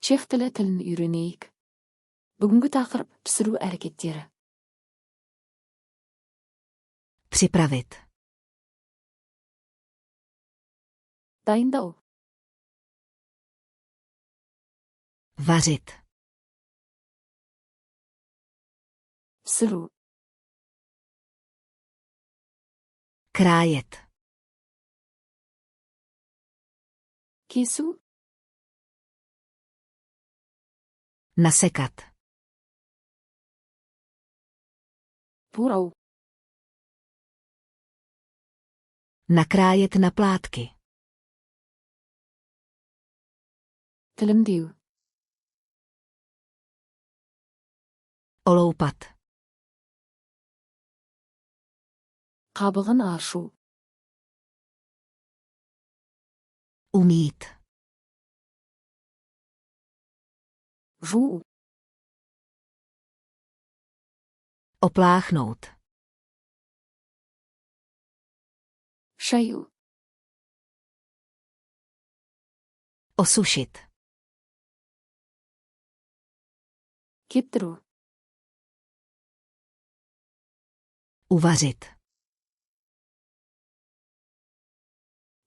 Чех тілін үйренейік. Бүгінгі тақырып пісіру әрекеттері. Připravit. Дайындау. Vařit. Пісіру. Krájet. Кесу. Nasekat. Бурау. Nakrájet na plátky. Тілімдеу. Oloupat. Қабығын ашу. Umít. Жуу. Opláchnout. Шаю. Osušit. Кептіру. Uvařit.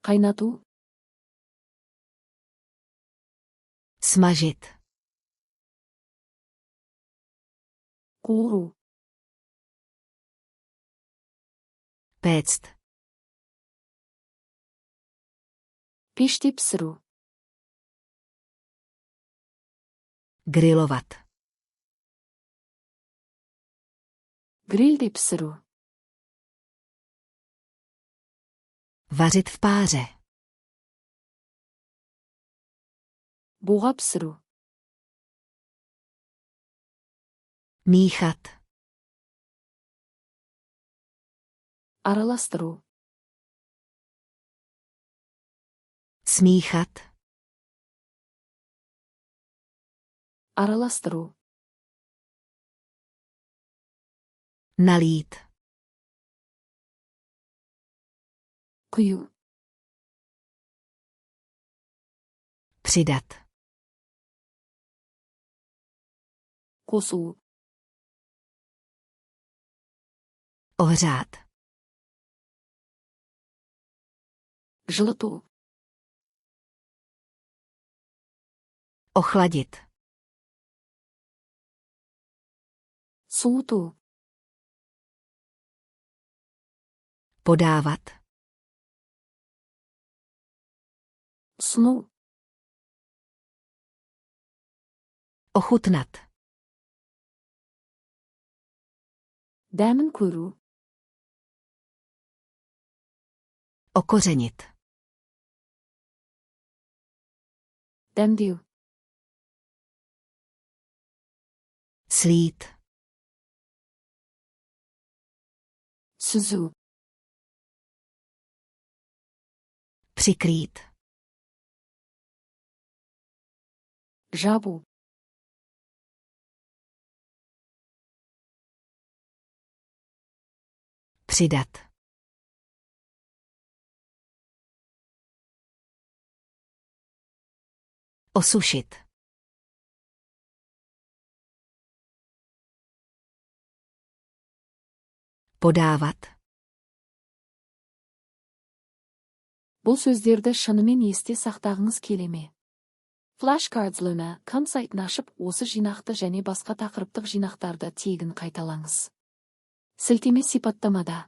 Қайнату. Smažit. Қуыру. Péct. Пеште пісіру. Grilovat. Грильде пісіру. Vařit v páře. Буға пісіру. Míchat. Араластыру. Smíchat. Араластыру. Nalít. Құю. Přidat. Қосу. Ohřát. Жылыту. Ochladit. Суыту. Podávat. Ұсыну. Ochutnat. Дәмін көру. Okořenit. Дәмдеу. Slít. Сүзу. Přikrýt. Жабу. Přidat. Osušit. Podávat. Бұл сөздерді шынымен есте сақтағыңыз келе ме? Flashcards.com сайтын ашып, осы жинақты және басқа тақырыптық жинақтарды тегін қайталаңыз. Сілтеме сипаттамада.